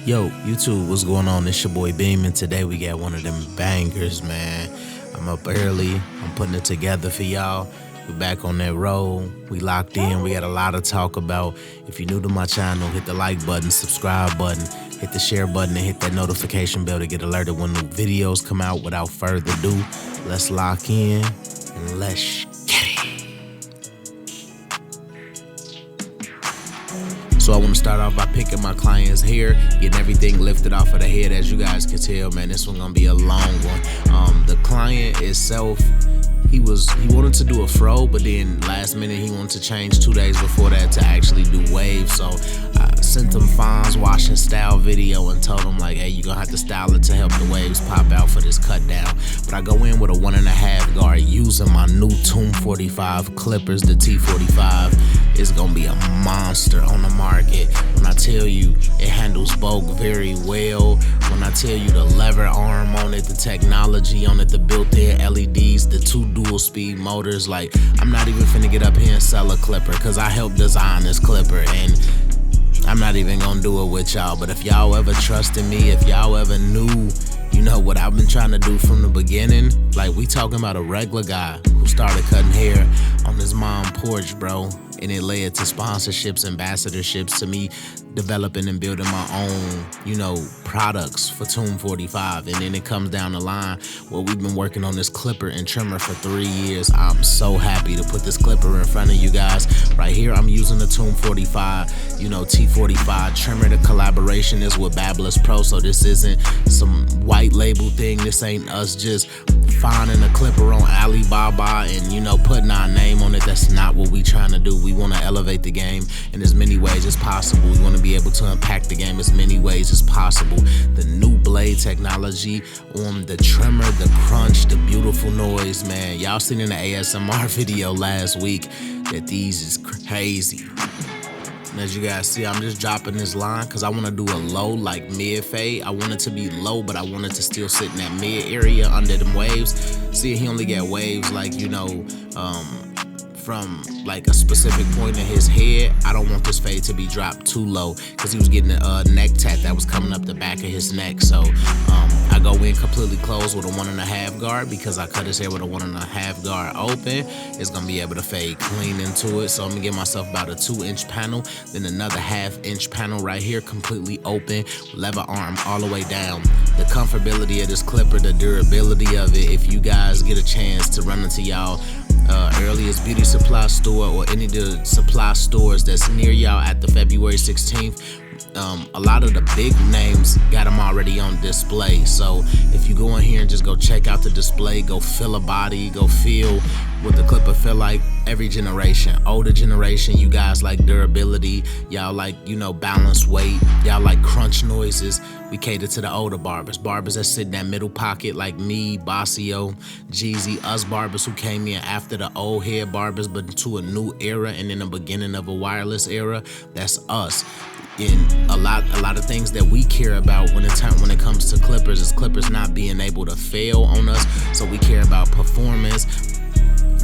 Yo, YouTube, what's going on? It's your boy Beam, and today we got one of them bangers, man. I'm up early, I'm putting it together for y'all. We back on that road, we locked in, we got a lot to talk about. If you're new to my channel, hit the like button, subscribe button, hit the share button, and hit that notification bell to get alerted when new videos come out. Without further ado, let's lock in and let's get it. So I want to start off by picking my client's hair, getting everything lifted off of the head. As you guys can tell, man, this one gonna be a long one. The client itself, he wanted to do a fro, but then last minute he wanted to change 2 days before that to actually do waves. So I sent him Fonz washing style video and told him like, hey, you're gonna have to style it to help the waves pop out for this cut down. But I go in with a 1.5 guard using my new Tomb 45 clippers, the T45. It's gonna be a monster on the market. When I tell you it handles bulk very well, when I tell you the lever arm on it, the technology on it, the built-in LEDs, the 2 dual speed motors, like I'm not even finna get up here and sell a clipper because I helped design this clipper, and I'm not even gonna do it with y'all. But if y'all ever trusted me, if y'all ever knew, you know what I've been trying to do from the beginning, like we talking about a regular guy who started cutting hair on his mom's porch, bro. And it led to sponsorships, ambassadorships, to me developing and building my own, products for Tomb 45. And then it comes down the line where we've been working on this clipper and trimmer for 3 years. I'm so happy to put this clipper in front of you guys. Right here, I'm using the Tomb 45, T45 trimmer. The collaboration is with Babyliss Pro, so this isn't some white label thing. This ain't us just finding a clipper on Alibaba and, putting our name on it. That's not what we trying to do. We want to elevate the game in as many ways as possible. We want to be able to impact the game as many ways as possible. The new blade technology on the trimmer, the crunch, the beautiful noise, man. Y'all seen in the ASMR video last week that these is crazy. And as you guys see, I'm just dropping this line because I want to do a low, like mid fade. I want it to be low, but I want it to still sit in that mid area under them waves. See, he only got waves like, from like a specific point in his head. I don't want this fade to be dropped too low because he was getting a neck tat that was coming up the back of his neck. So I go in completely closed with a 1.5 guard because I cut his hair with a 1.5 guard open. It's gonna be able to fade clean into it. So I'm gonna give myself about a 2-inch panel, then another 1/2-inch panel right here completely open, lever arm all the way down. The comfortability of this clipper, the durability of it, if you guys get a chance to run into y'all earliest beauty supply store or any of the supply stores that's near y'all at the February 16th, a lot of the big names got them already on display. So if you go in here and just go check out the display, go feel a body, go feel what the clipper feel like. Every generation, older generation, you guys like durability, y'all like, balanced weight, y'all like crunch noises. We cater to the older barbers that sit in that middle pocket like me, Bossio, Jeezy, us barbers who came in after the old head barbers but into a new era and in the beginning of a wireless era. That's us. And a lot of things that we care about when it comes to clippers is clippers not being able to fail on us. So we care about performance.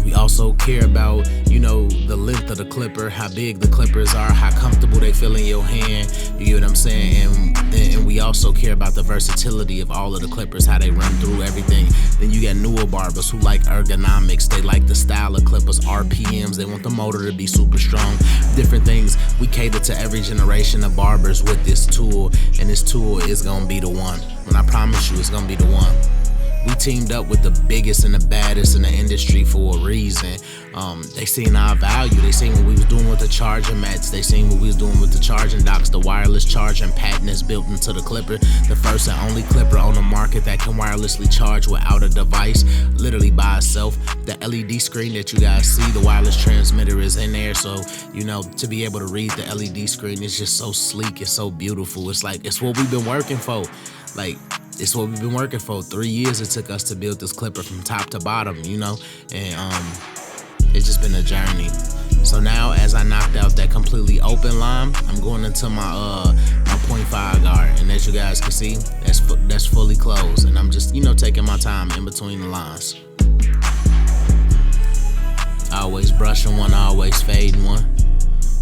We also care about, the length of the clipper, how big the clippers are, how comfortable they feel in your hand. You get what I'm saying? And we also care about the versatility of all of the clippers, how they run through everything. Then you got newer barbers who like ergonomics. They like the style of clippers, RPMs. They want the motor to be super strong. Different things. We cater to every generation of barbers with this tool, and this tool is gonna be the one. And I promise you, it's gonna be the one. We teamed up with the biggest and the baddest in the industry for a reason. They seen our value. They seen what we was doing with the charging mats. They seen what we was doing with the charging docks. The wireless charging patent is built into the clipper. The first and only clipper on the market that can wirelessly charge without a device, literally by itself. The LED screen that you guys see, the wireless transmitter is in there. So, to be able to read the LED screen is just so sleek. It's so beautiful. It's like, it's what we've been working for. Like, it's what we've been working for. 3 years it took us to build this clipper from top to bottom, and it's just been a journey. So now, as I knocked out that completely open line, I'm going into my 0.5 guard, and as you guys can see, that's fully closed, and I'm just taking my time in between the lines. Always brushing one, always fading one.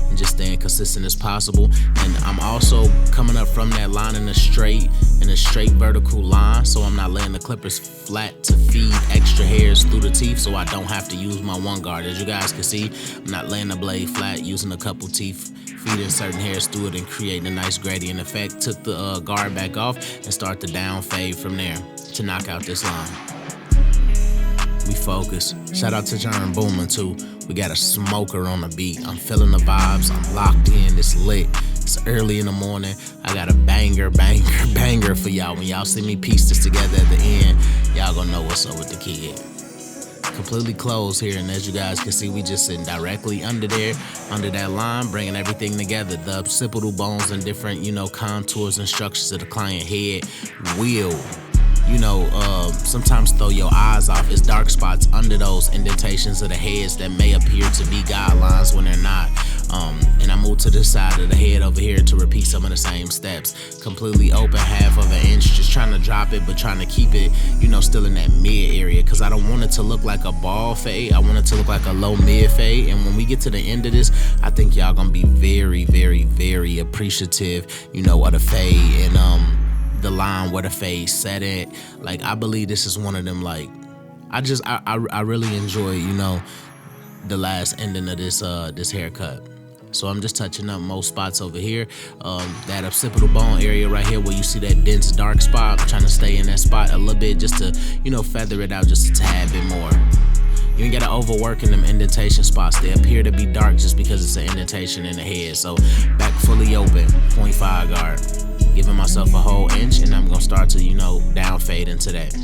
and just staying consistent as possible. And I'm also coming up from that line in a straight vertical line, so I'm not laying the clippers flat to feed extra hairs through the teeth, so I don't have to use my one guard. As you guys can see, I'm not laying the blade flat, using a couple teeth, feeding certain hairs through it and creating a nice gradient effect. Took the guard back off and start the down fade from there to knock out this line. We focus. Shout out to John Booman too. We got a smoker on the beat. I'm feeling the vibes. I'm locked in. It's lit. It's early in the morning. I got a banger for y'all. When y'all see me piece this together at the end, y'all gonna know what's up with the kid. Completely closed here, and as you guys can see, we just sitting directly under there, under that line, bringing everything together. The occipital bones and different, contours and structures of the client head will, sometimes throw your eyes off. It's dark spots under those indentations of the heads that may appear to be guidelines when they're not. And I moved to the side of the head over here to repeat some of the same steps. Completely open, half of an inch, just trying to drop it, but trying to keep it, still in that mid area, because I don't want it to look like a ball fade. I want it to look like a low mid fade. And when we get to the end of this, I think y'all gonna be very, very, very appreciative, of the fade and the line where the fade set it. Like, I believe this is one of them, like, I really enjoy, the last ending of this haircut. So I'm just touching up most spots over here. That occipital bone area right here where you see that dense dark spot. I'm trying to stay in that spot a little bit just to, feather it out just a tad bit more. You ain't gotta overwork in them indentation spots. They appear to be dark just because it's an indentation in the head. So back fully open, 0.5 guard. Giving myself a whole inch, and I'm gonna start to, down fade into that.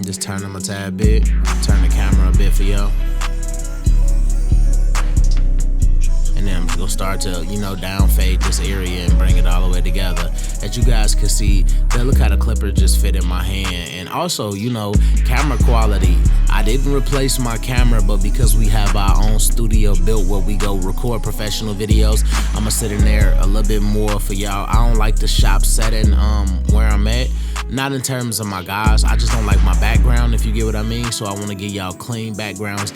Just turn them a tad bit, turn the camera a bit for y'all. And then I'm gonna start to, down fade this area and bring it all the way together. As you guys can see, look how the clipper just fit in my hand. And also, camera quality. I didn't replace my camera, but because we have our own studio built where we go record professional videos, I'm gonna sit in there a little bit more for y'all. I don't like the shop setting where I'm at. Not in terms of my guys, I just don't like my background, if you get what I mean. So I want to give y'all clean backgrounds,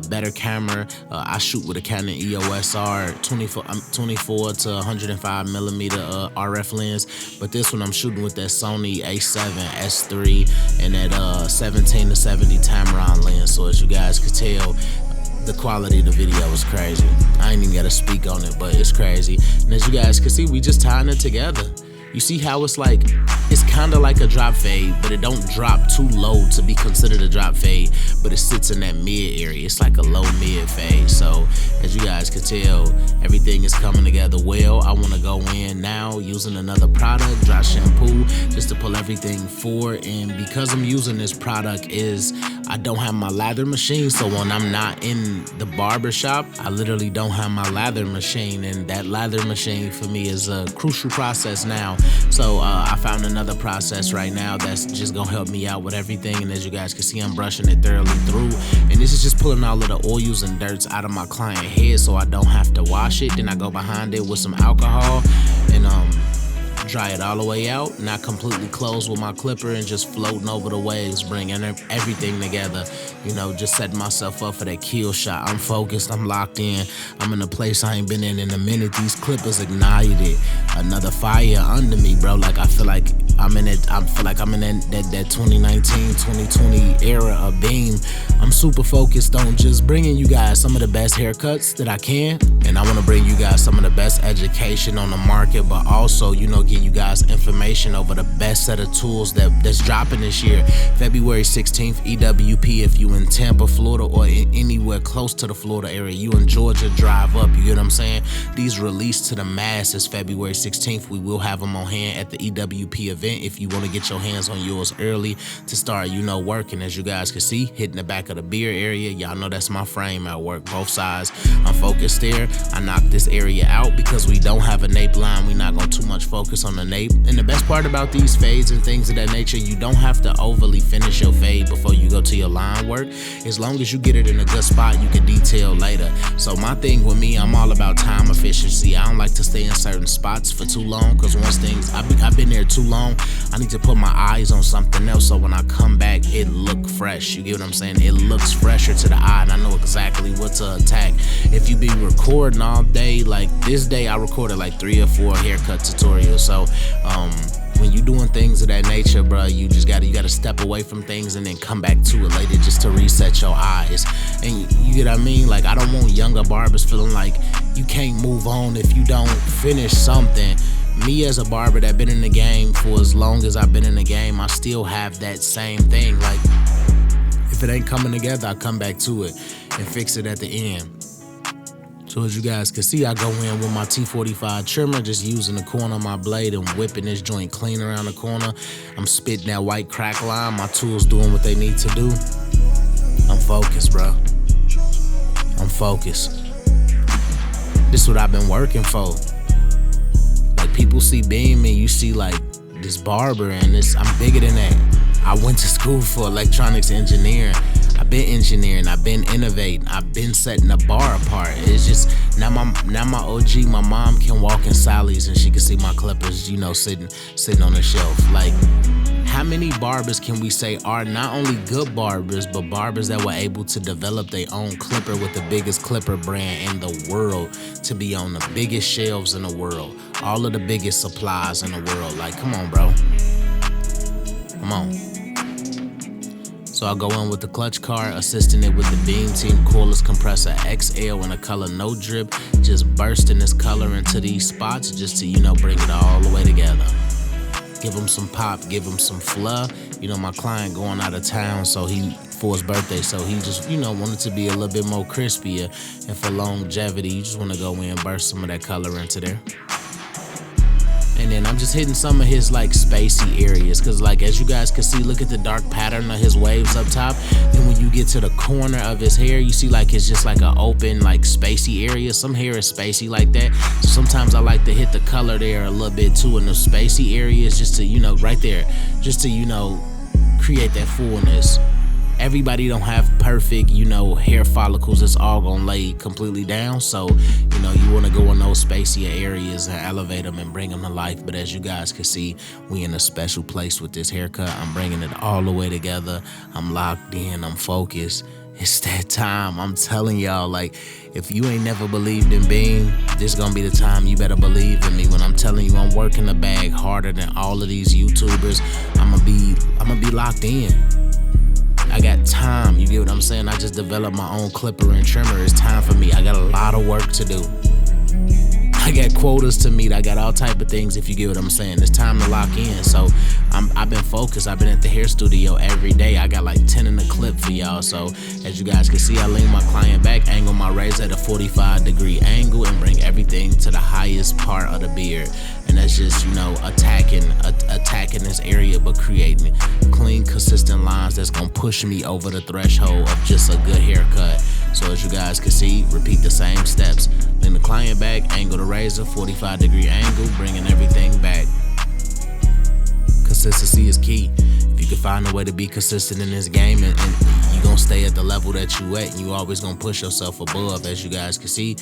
better camera. I shoot with a Canon EOS R 24 to 105 millimeter RF lens, but this one I'm shooting with that Sony A7 S3 and that 17 to 70 Tamron lens. So as you guys can tell, the quality of the video is crazy. I ain't even gotta speak on it, but it's crazy. And as you guys can see, we just tying it together. You see how it's like, it's kind of like a drop fade, but it don't drop too low to be considered a drop fade, but it sits in that mid area. It's like a low mid fade. So as you guys can tell, everything is coming together well. I want to go in now using another product, dry shampoo, just to pull everything forward. And because I'm using this product I don't have my lather machine, so when I'm not in the barber shop, I literally don't have my lather machine, and that lather machine for me is a crucial process now. So I found another process right now that's just gonna help me out with everything. And as you guys can see, I'm brushing it thoroughly through, and this is just pulling all of the oils and dirts out of my client head so I don't have to wash it. Then I go behind it with some alcohol and dry it all the way out, not completely closed with my clipper, and just floating over the waves, bringing everything together, just setting myself up for that kill shot. I'm focused, I'm locked in, I'm in a place I ain't been in a minute. These clippers ignited another fire under me, bro. Like I feel like I'm in that 2019, 2020 era of Beam. I'm super focused on just bringing you guys some of the best haircuts that I can, and I want to bring you guys some of the best education on the market, but also, give you guys information over the best set of tools that's dropping this year. February 16th, EWP. If you in Tampa, Florida, or anywhere close to the Florida area, you in Georgia, drive up. You get what I'm saying? These released to the masses February 16th. We will have them on hand at the EWP event if you want to get your hands on yours early to start, working. As you guys can see, hitting the back of the beard area. Y'all know that's my frame at work, both sides. I'm focused there. I knocked this area out because we don't have a nape line. We're not going to too much focus on the nape. And the best part about these fades and things of that nature, you don't have to overly finish your fade before you go to your line work. As long as you get it in a good spot, you can detail later. So my thing with me, I'm all about time efficiency. I don't like to stay in certain spots for too long, because once things, I've been there too long, I need to put my eyes on something else so when I come back, it look fresh. You get what I'm saying? It looks fresher to the eye, and I know exactly what to attack. If you be recording all day, like this day, I recorded like 3 or 4 haircut tutorials. So, when you doing things of that nature, bro, you gotta step away from things and then come back to it later just to reset your eyes. And you get what I mean? Like, I don't want younger barbers feeling like you can't move on if you don't finish something. Me as a barber that been in the game for as long as I've been in the game, I still have that same thing. Like, if it ain't coming together, I come back to it and fix it at the end. So as you guys can see, I go in with my T45 trimmer, just using the corner of my blade and whipping this joint clean around the corner. I'm spitting that white crack line. My tools doing what they need to do. I'm focused, bro. I'm focused. This is what I've been working for. Like, people see Beam and you see like this barber, and I'm bigger than that. I went to school for electronics engineering. I've been engineering, I've been innovating, I've been setting the bar apart. It's just now my OG, my mom can walk in Sally's and she can see my clippers, you know, sitting on the shelf. Like, how many barbers can we say are not only good barbers, but barbers that were able to develop their own clipper with the biggest clipper brand in the world, to be on the biggest shelves in the world, all of the biggest supplies in the world? Like, come on, bro. Come on. So I go in with the clutch card, assisting it with the Beam Team Cordless Compressor XL in a color no drip, just bursting this color into these spots just to, you know, bring it all the way together. Give him some pop, give him some fluff. You know, my client going out of town, so for his birthday, so he just, you know, wanted to be a little bit more crispier. And for longevity, you just want to go in and burst some of that color into there. And then I'm just hitting some of his like spacey areas, cause like as you guys can see, look at the dark pattern of his waves up top. And when you get to the corner of his hair, you see like it's just like an open, like spacey area. Some hair is spacey like that. So sometimes I like to hit the color there a little bit too in the spacey areas, just to, you know, right there, just to, you know, create that fullness. Everybody don't have perfect, you know, hair follicles that's all gonna lay completely down. So, you know, you wanna go in those spacier areas and elevate them and bring them to life. But as you guys can see, we in a special place with this haircut. I'm bringing it all the way together. I'm locked in, I'm focused. It's that time. I'm telling y'all, like, if you ain't never believed in Beam, this gonna be the time you better believe in me. When I'm telling you I'm working the bag harder than all of these YouTubers, I'ma be locked in. I got time, you get what I'm saying? I just developed my own clipper and trimmer. It's time for me. I got a lot of work to do. I got quotas to meet. I got all type of things, if you get what I'm saying. It's time to lock in. So I've been focused. I've been at the hair studio every day. I got like 10 in the clip for y'all. So as you guys can see, I lean my client back, angle my razor at a 45-degree angle, and bring everything to the highest part of the beard. And that's just, you know, attacking this area, but creating clean, consistent lines that's gonna push me over the threshold of just a good haircut. So as you guys can see, repeat the same steps. Lean the client back, angle the razor, 45-degree angle, bringing everything back. Consistency is key. If you can find a way to be consistent in this game, and you're gonna stay at the level that you at, and you always gonna push yourself above. As you guys can see,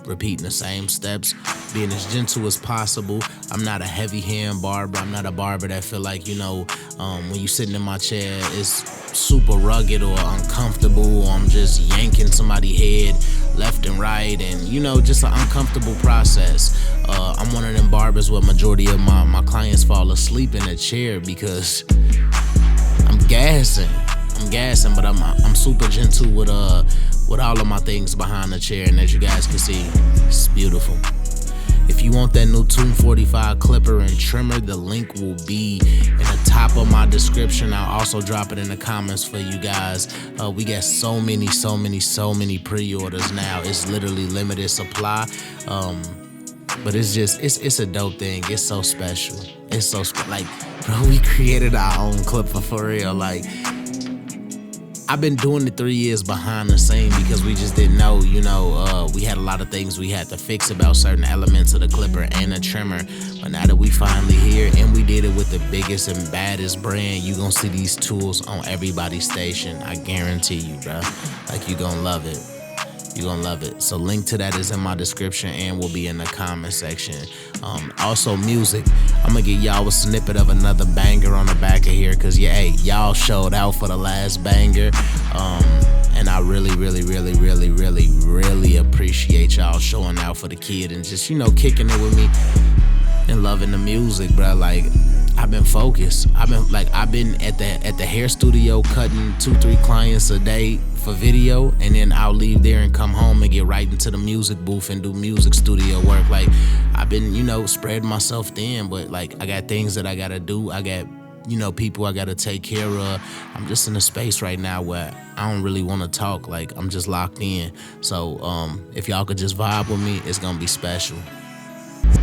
repeating the same steps, being as gentle as possible. I'm not a heavy hand barber. I'm not a barber that feel like, you know, when you sitting in my chair, it's super rugged or uncomfortable, or I'm just yanking somebody's head left and right, and, you know, just an uncomfortable process. I'm one of them barbers where majority of my clients fall asleep in the chair because I'm gassing, but I'm super gentle with all of my things behind the chair. And as you guys can see, it's beautiful. If you want that new Tomb 45 clipper and trimmer, the link will be in the top of my description. I'll also drop it in the comments for you guys. We got so many pre-orders now. It's literally limited supply. But it's a dope thing. It's so special. It's so like, bro, we created our own clipper for real. Like, I've been doing it 3 years behind the scene because we just didn't know, you know, we had a lot of things we had to fix about certain elements of the clipper and the trimmer. But now that we finally here and we did it with the biggest and baddest brand, you gonna see these tools on everybody's station. I guarantee you, bro. Like, you gonna love it. You're gonna love it. So link to that is in my description and will be in the comment section. Also music. I'm gonna get y'all a snippet of another banger on the back of here, cause yeah, hey, y'all showed out for the last banger. And I really appreciate y'all showing out for the kid and just, kicking it with me and loving the music, bro. Like, I've been focused. I've been at the hair studio cutting 2-3 clients a day for video, and then I'll leave there and come home and get right into the music booth and do music studio work. Like, I've been, spreading myself thin, but like, I got things that I gotta do. I got, people I gotta take care of. I'm just in a space right now where I don't really want to talk. Like, I'm just locked in. So if y'all could just vibe with me, it's gonna be special.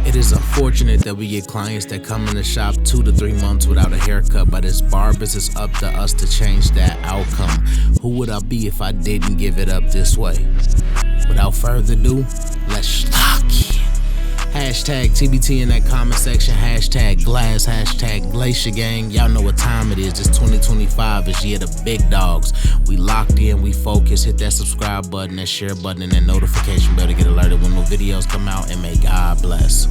It is unfortunate that we get clients that come in the shop 2 to 3 months without a haircut, but as barbers, it's up to us to change that outcome. Who would I be if I didn't give it up this way? Without further ado, let's lock in. Hashtag TBT in that comment section. Hashtag Glass. Hashtag Glacier Gang. Y'all know what time it is. It's 2025. It's year the big dogs. We locked in. We focused. Hit that subscribe button, that share button, and that notification bell to get alerted when new videos come out. And may God bless.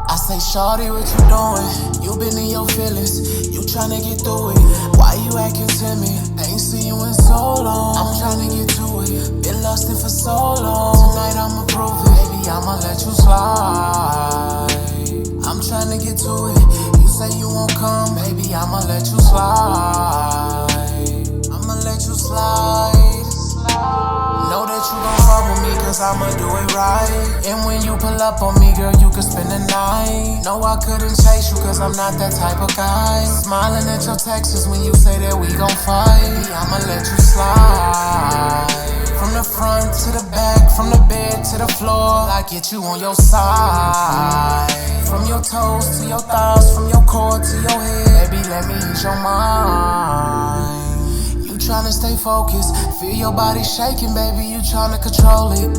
I say, shawty, what you doing? You been in your feelings, you tryna get through it. Why you acting timid? Ain't seen you in so long. I'm tryna get to it, been lusting for so long. Tonight I'ma prove it, baby, I'ma let you slide. I'm tryna get to it, you say you won't come, baby, I'ma let you slide. I'ma let you slide. Know that you gon' fuck with me, cause I'ma do it right. And when you pull up on me, girl, you can spend the night. No, I couldn't chase you, cause I'm not that type of guy. Smiling at your texts when you say that we gon' fight. Baby, I'ma let you slide. From the front to the back, from the bed to the floor, I get you on your side. From your toes to your thighs, from your core to your head, baby, let me ease your mind. Tryna stay focused, feel your body shaking, baby, you tryna control it.